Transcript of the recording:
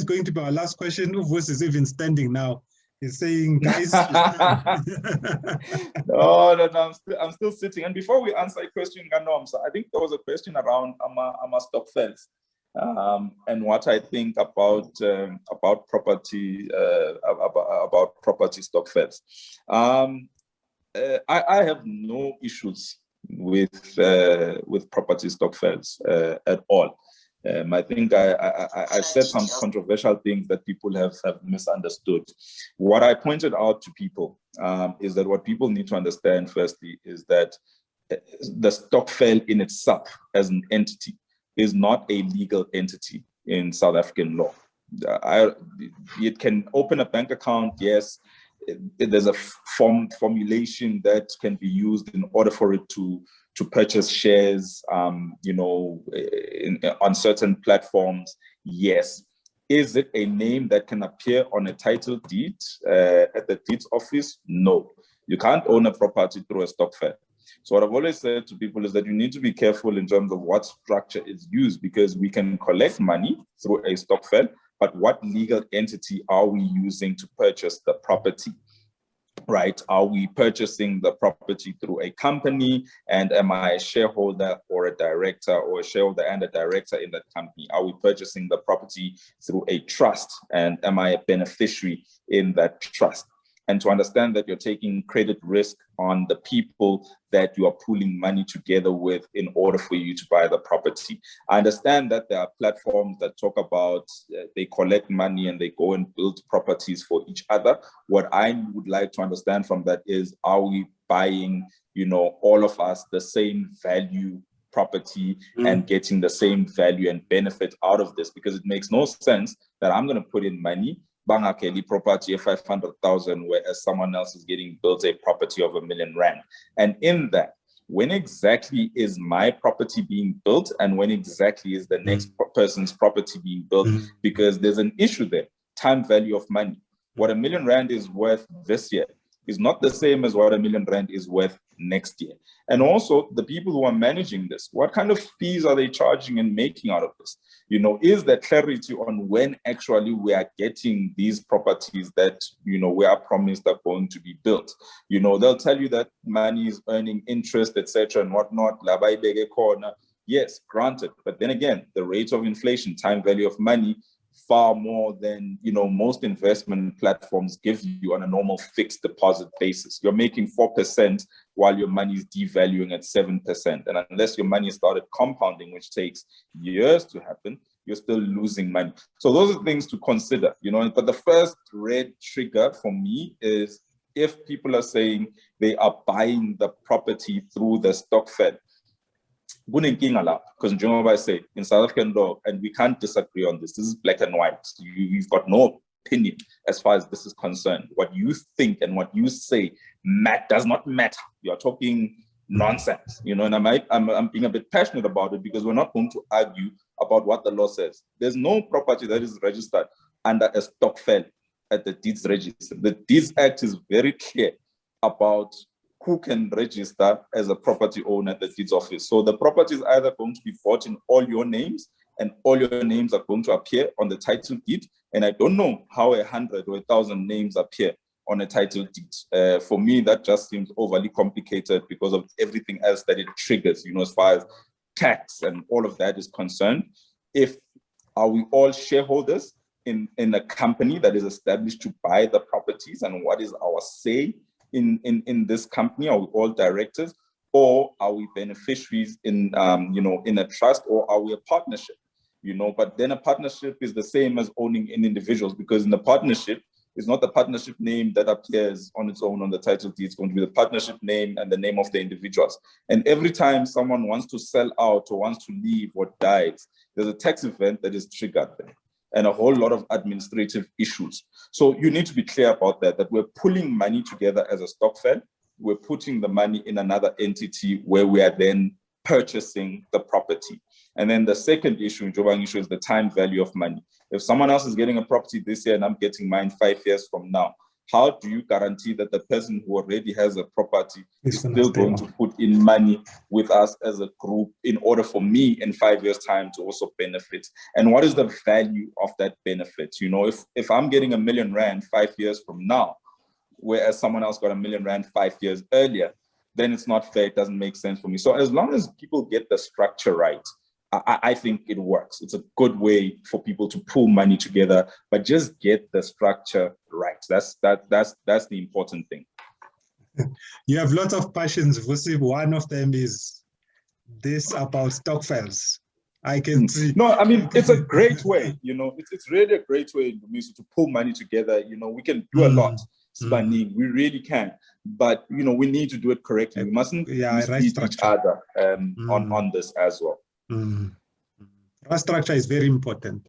going to be our last question. Uvus is even standing now. He's saying, guys. No, I'm still sitting. And before we answer a question, Ganomsa, I think there was a question around Ama Stokvels. And what I think about property Stokvels. I have no issues with property Stokvels at all. I think I said some controversial things that people have misunderstood. What I pointed out to people is that what people need to understand firstly is that the Stokvel in itself as an entity is not a legal entity in South African law. It can open a bank account, yes. There's a formulation that can be used in order for it to purchase shares, on certain platforms, yes. Is it a name that can appear on a title deed at the deeds office? No. You can't own a property through a Stokvel. So what I've always said to people is that you need to be careful in terms of what structure is used, because we can collect money through a Stokvel, but what legal entity are we using to purchase the property? Right? Are we purchasing the property through a company? And am I a shareholder or a director, or a shareholder and a director in that company? Are we purchasing the property through a trust? And am I a beneficiary in that trust? And to understand that you're taking credit risk on the people that you are pooling money together with in order for you to buy the property. I understand that there are platforms that talk about they collect money and they go and build properties for each other. What I would like to understand from that is, are we buying, all of us the same value property and getting the same value and benefit out of this? Because it makes no sense that I'm going to put in money, Banga Kelly property of 500,000, whereas someone else is getting built a property of R1 million. And in that, when exactly is my property being built, and when exactly is the next person's property being built? Because there's an issue there, time value of money. What R1 million is worth this year is not the same as what R1 million is worth next year. And also the people who are managing this, what kind of fees are they charging and making out of this? Is there clarity on when actually we are getting these properties that, we are promised are going to be built? They'll tell you that money is earning interest, etc. and whatnot. Yes, granted. But then again, the rate of inflation, time value of money, far more than most investment platforms give you on a normal fixed deposit basis. You're making 4% while your money is devaluing at 7%. And unless your money started compounding, which takes years to happen, you're still losing money. So those are things to consider, But the first red trigger for me is if people are saying they are buying the property through the Stokvel. Because I say in South African law, and we can't disagree on this is black and white. You've got no opinion as far as this is concerned. What you think and what you say does not matter. You're talking nonsense, and I'm being a bit passionate about it, because we're not going to argue about what the law says. There's no property that is registered under a Stokvel at the Deeds Register. The Deeds Act is very clear about who can register as a property owner at the deeds office. So the property is either going to be bought in all your names, and all your names are going to appear on the title deed. And I don't know how 100 or 1,000 names appear on a title deed. For me, that just seems overly complicated because of everything else that it triggers, as far as tax and all of that is concerned. Are we all shareholders in a company that is established to buy the properties, and what is our say in this company? Are we all directors, or are we beneficiaries in a trust, or are we a partnership? But then a partnership is the same as owning in individuals, because in the partnership, it's not the partnership name that appears on its own on the title deed. It's going to be the partnership name and the name of the individuals. And every time someone wants to sell out or wants to leave or dies, there's a tax event that is triggered there, and a whole lot of administrative issues. So you need to be clear about that we're pulling money together as a Stokvel. We're putting the money in another entity where we are then purchasing the property. And then the second issue, issue is the time value of money. If someone else is getting a property this year and I'm getting mine 5 years from now, how do you guarantee that the person who already has a property is gonna still stay going on. to put in money with us as a group in order for me in 5 years' time to also benefit? And what is the value of that benefit? You know, if I'm getting R1 million 5 years from now, whereas someone else got R1 million 5 years earlier, then it's not fair. It doesn't make sense for me. So as long as people get the structure right, I think it works. It's a good way for people to pool money together, but just get the structure right. That's the important thing. You have lots of passions, Vusi. One of them is this about Stokvels. I can see. No, I mean, it's a great way, you know, it's really a great way to pull money together. You know, we can do a lot. We really can, but you know, we need to do it correctly. We mustn't mislead each other on this as well. Right structure is very important.